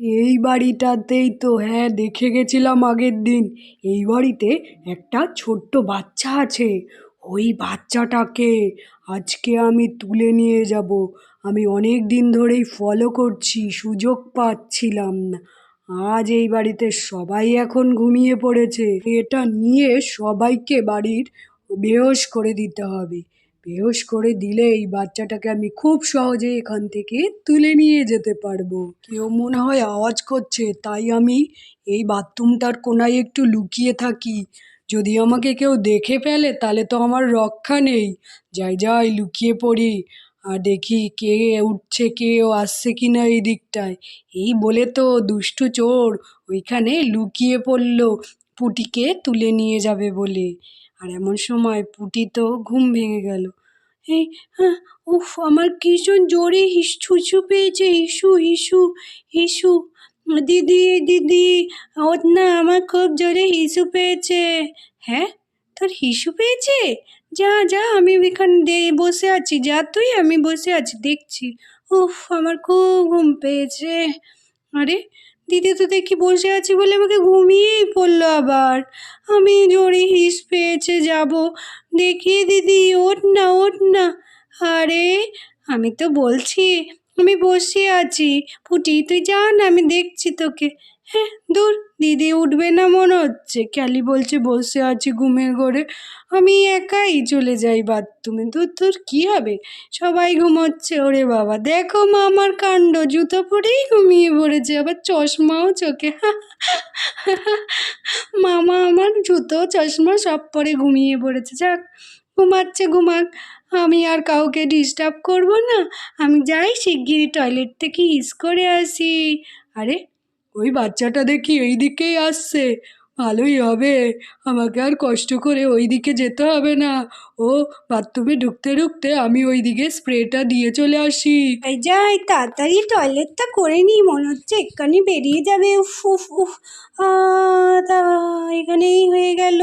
এই বাড়িটাতেই তো, হ্যাঁ, দেখে গেছিলাম আগের দিন। এই বাড়িতে একটা ছোট্ট বাচ্চা আছে। ওই বাচ্চাটাকে আজকে আমি তুলে নিয়ে যাব। আমি অনেক দিন ধরেই ফলো করছি, সুযোগ পাচ্ছিলাম না। আজ এই বাড়িতে সবাই এখন ঘুমিয়ে পড়েছে। এটা নিয়ে সবাইকে বাড়ির বেহোশ করে দিতে হবে। বেহোশ করে দিলে এই বাচ্চাটাকে আমি খুব সহজে এখান থেকে তুলে নিয়ে যেতে পারবো। কেউ মনে হয় আওয়াজ করছে, তাই আমি এই বাথরুমটার কোনায় একটু লুকিয়ে থাকি। যদি আমাকে কেউ দেখে ফেলে তাহলে তো আমার রক্ষা নেই। যাই যাই, লুকিয়ে পড়ি আর দেখি কে উঠছে, কেউ আসছে কিনা এই দিকটায়। এই বলে তো দুষ্টু চোর ওইখানে লুকিয়ে পড়লো পুটিকে তুলে নিয়ে যাবে বলে। আর এমন সময় পুটি তো ঘুম ভেঙে গেল। এই হ্যাঁ, উফ, আমার ভীষণ জোরে হিসু পেয়েছে। হিসু হিসু হিসু। দিদি দিদি, ওঠ না, আমার খুব জোরে হিসু পেয়েছে। হ্যাঁ, তোর হিসু পেয়েছে? যা যা, আমি এখানে বসে আছি, যা তুই, আমি বসে আছি দেখছি। উফ, আমার খুব ঘুম পেয়েছে। আরে, দিদি তো দেখি বসে আছি বলে আমাকে ঘুমিয়েই পড়লো আবার। আমি জোরে হিস পেয়েছে, যাব দেখি। দিদি ওঠ না, ওঠ না। আরে, আমি তো বলছি আমি বসে আছি। পুটি, তুই যা না, আমি দেখছি তোকে। হ্যাঁ, দূর, দিদি উঠবে না মনে হচ্ছে। ক্যালি বলছে বসে আছি ঘুমের ঘোরে। আমি একাই চলে যাই বাথরুমে। দূর দূর, কী হবে, সবাই ঘুমোচ্ছে। ওরে বাবা, দেখো মা আমার কাণ্ড, জুতো পরেই ঘুমিয়ে পড়েছে, আবার চশমাও চোখে। মামা আমার জুতো চশমা সব পরে ঘুমিয়ে পড়েছে। যাক, ঘুমাচ্ছে ঘুমাক, আমি আর কাউকে ডিস্টার্ব করব না। আমি যাই শিগগিরই টয়লেট থেকে হিস করে আসি। আরে, ওই বাচ্চাটা দেখি এই দিকেই আসছে। ভালোই হবে, আমাকে আর কষ্ট করে ওই দিকে যেতে হবে না। ও বাথরুমে ঢুকতে ঢুকতে আমি ওই দিকে স্প্রেটা দিয়ে চলে আসি। এই যাই, তাড়াতাড়ি টয়লেটটা করে নিই, মনে হচ্ছে এক্ষুনি বেরিয়ে যাবে। উফ উফ উফ, তা এখানেই হয়ে গেল।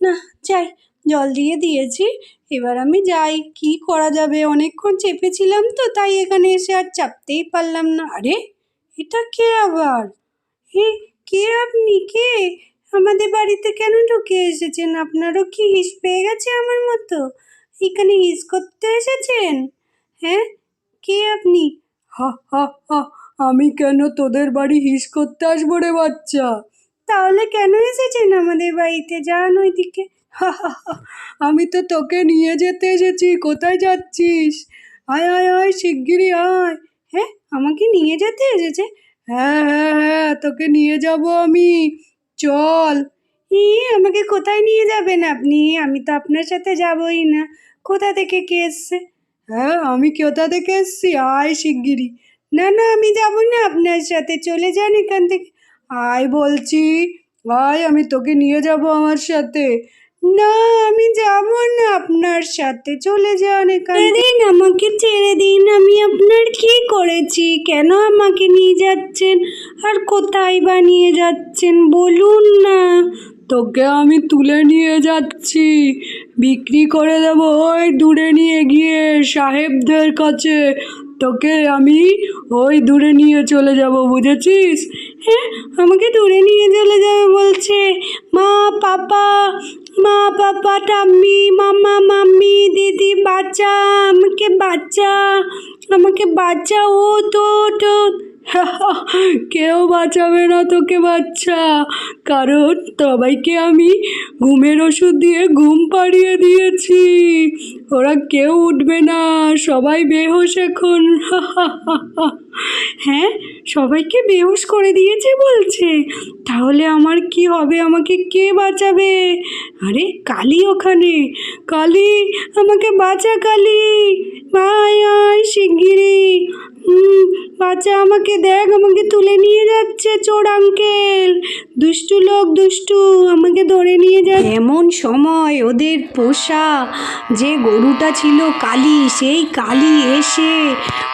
না, যাই, জল দিয়ে দিয়েছি, এবার আমি যাই। কি করা যাবে, অনেকক্ষণ চেপেছিলাম তো, তাই এখানে এসে আর চাপতেই পারলাম না। আরে, এটা কে আবার? হে, কে আপনি? কে আমাদের বাড়িতে কেন ঢুকে এসেছেন? আপনারও কি হিস পেয়ে গেছে আমার মতো? এখানে হিস করতে এসেছেন? হ্যাঁ, কে আপনি? হা হা হা, আমি কেন তোদের বাড়ি হিস করতে আসবো রে বাচ্চা? তাহলে কেন এসেছেন আমাদের বাড়িতে? যান ওইদিকে। হা হা হা, আমি তো তোকে নিয়ে যেতে এসেছি। কোথায় যাচ্ছিস? আয় আয় আয়, শিগগিরই আয়। হ্যাঁ, আমাকে নিয়ে যেতে এসেছে? হ্যাঁ হ্যাঁ হ্যাঁ, তোকে নিয়ে যাব আমি, চল। আমাকে কোথায় নিয়ে যাবেন আপনি? আমি তো আপনার সাথে যাবই না। কোথা থেকে কে এসছে? হ্যাঁ, আমি কোথা থেকে এসছি? আয় শিগগিরই। না না, আমি যাব না আপনার সাথে, চলে যান এখান থেকে। আয় বলছি, আয়, আমি তোকে নিয়ে যাব আমার সাথে। না, আমি যাব না আপনার সাথে, চলে যান এখান থেকে। দিন, আমাকে ছেড়ে দিন। আমি আপনার কি করেছি? কেন আমাকে নিয়ে যাচ্ছেন? আর কোথায় বা নিয়ে যাচ্ছেন বলুন না। তোকে আমি তুলে নিয়ে যাচ্ছি, বিক্রি করে দেবো ওই দূরে নিয়ে গিয়ে সাহেবদের কাছে। তোকে আমি ওই দূরে নিয়ে চলে যাব, বুঝেছিস? হ্যাঁ, আমাকে দূরে নিয়ে চলে যাবে বলছে। মা, পাপা, মা, পাপা, ঠাম্মি, মামা, মাম্মি, দিদি, বাচ্চা, আমাকে বাচ্চা, আমাকে বাচ্চা, ও তো তো। কেউ বাঁচাবে না তোকে বাচ্চা, কারণ সবাইকে আমি ঘুমের ওষুধ দিয়ে ঘুম পাড়িয়ে দিয়েছি। ওরা কেউ উঠবে না, সবাই বেহুশ এখন। হ্যাঁ, সবাইকে বেহুশ করে দিয়েছে বলছে? তাহলে আমার কি হবে? আমাকে কে বাঁচাবে? আরে, কালী ওখানে। কালী, আমাকে বাঁচা কালী, আয় আয় শিগগিরি। বাচ্চা, আমাকে দেখ, আমাকে তুলে নিয়ে যাচ্ছে চোর আঙ্কেল। দুষ্টু লোক, দুষ্টু, আমাকে ধরে নিয়ে যায়। এমন সময় ওদের পোষা যে গরুটা ছিল কালী, সেই কালী এসে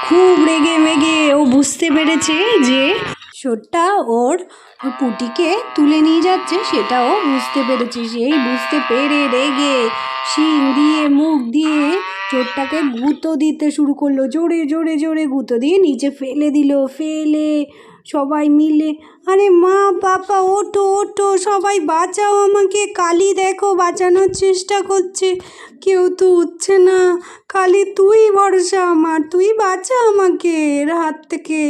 খুব রেগে মেগে, ও বুঝতে পেরেছে যে চোরটা ওর পুটিকে তুলে নিয়ে যাচ্ছে, সেটাও বুঝতে পেরেছে। সেই বুঝতে পেরে রেগে শিং দিয়ে, মুখ দিয়ে চোরটাকে গুঁতো দিতে শুরু করলো। জোরে জোরে জোরে গুঁতো দিয়ে নিচে ফেলে দিল। ফেলে সবাই মিলে। আরে মা বাবা ওঠো ওঠো, সবাই বাঁচাও আমাকে, কালী দেখো বাঁচানোর চেষ্টা করছে, কেউ তো উঠছে না। কালী তুই ভরসা আমার, তুই বাঁচা আমাকে এর হাত থেকে।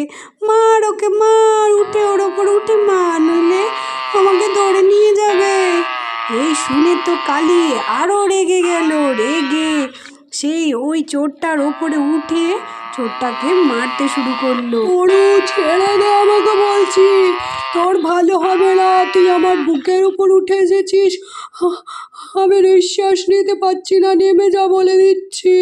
মার ওকে মার, উঠে ওর ওপর উঠে মার, নইলে আমাকে ধরে নিয়ে যাবে। এই শুনে তো কালী আরো রেগে গেল, রেগে সেই ওই চোরটার ওপরে উঠে চোরটাকে মারতে শুরু করলো। ওরে ছেড়ে দে আমাকে বলছি, তোর ভালো হবে না, তুই আমার বুকের উপর উঠে এসেছিস, আমি নিঃশ্বাস নিতে পারছি না, নেমে যা বলে দিচ্ছি,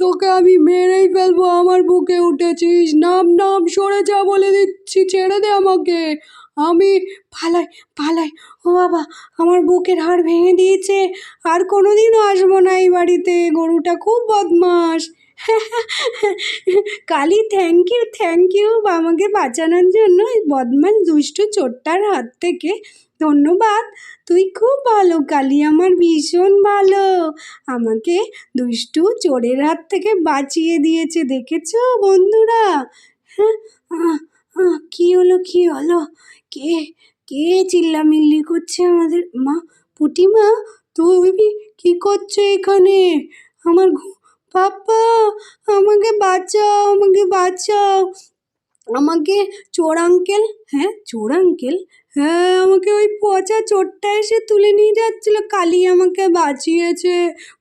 তোকে আমি মেরেই ফেলবো, আমার বুকে উঠেছিস, নাম নাম সরে যা বলে দিচ্ছি, ছেড়ে দে আমাকে, আমি পালাই পালাই। ও বাবা, আমার বুকের হাড় ভেঙে দিয়েছে, আর কোনোদিনও আসবো না এই বাড়িতে, গরুটা খুব বদমাস। কালী থ্যাংক ইউ আমাকে বাঁচানোর জন্য, এই বদমাস দুষ্টু চোরটার হাত থেকে ধন্যবাদ। তুই খুব ভালো কালী, আমার ভীষণ ভালো, আমাকে দুষ্টু চোরের হাত থেকে বাঁচিয়ে দিয়েছে, দেখেছো বন্ধুরা? হ্যাঁ, কি হলো কি হলো, কে কে চিল্লামিল্লি করছে? আমাদের মা, পুটিমা, তুমি কি করছো এখানে? আমার পাপা, আমাকে বাঁচাও, আমাকে বাঁচাও, আমাকে চোর আঙ্কেল, হ্যাঁ চোর আঙ্কেল, হ্যাঁ আমাকে ওই পচা চোরটা এসে তুলে নিয়ে যাচ্ছিল, কালী আমাকে বাঁচিয়েছে,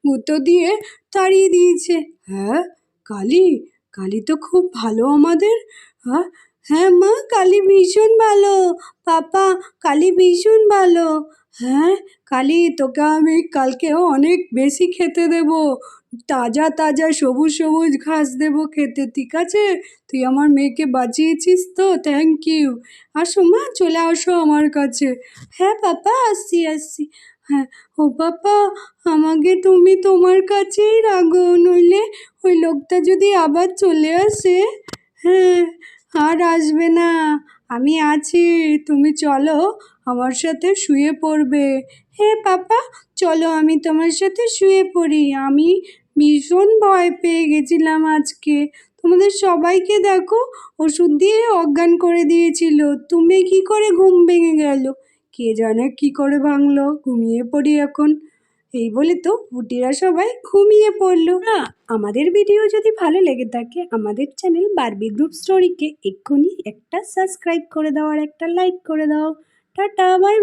গুঁতো দিয়ে তাড়িয়ে দিয়েছে। হ্যাঁ কালী, কালী তো খুব ভালো আমাদের। হ্যাঁ হ্যাঁ মা, কালী ভীষণ ভালো, পাপা কালী ভীষণ ভালো। হ্যাঁ কালী, তোকে আমি কালকেও অনেক বেশি খেতে দেবো, তাজা তাজা সবুজ সবুজ ঘাস দেবো খেতে, ঠিক আছে? তুই আমার মেয়েকে বাঁচিয়েছিস তো, থ্যাংক ইউ। আসো মা, চলে আসো আমার কাছে। হ্যাঁ পাপা, আসছি আসছি। হ্যাঁ ও পাপা, আমাকে তুমি তোমার কাছেই রাখো, নইলে ওই লোকটা যদি আবার চলে আসে, হ্যাঁ আর আসবে না, আমি আছি, তুমি চলো আমার সাথে শুয়ে পড়বে। হ্যাঁ পাপা, চলো আমি তোমার সাথে শুয়ে পড়ি, আমি ভীষণ ভয় পেয়ে গেছিলাম আজকে, তোমাদের সবাইকে দেখো ওষুধ দিয়ে অজ্ঞান করে দিয়েছিল, তুমি কি করে ঘুম ভেঙে গেল? কে জানে কি করে ভাঙলো, ঘুমিয়ে পড়ি এখন। এই বলে তো পুটিরা সবাই ঘুমিয়ে পড়লো। না, আমাদের ভিডিও যদি ভালো লেগে থাকে, আমাদের চ্যানেল বারবি গ্রুপ স্টোরিকে এক্ষুনি একটা সাবস্ক্রাইব করে দাও আর একটা লাইক করে দাও। Tata, bye bye.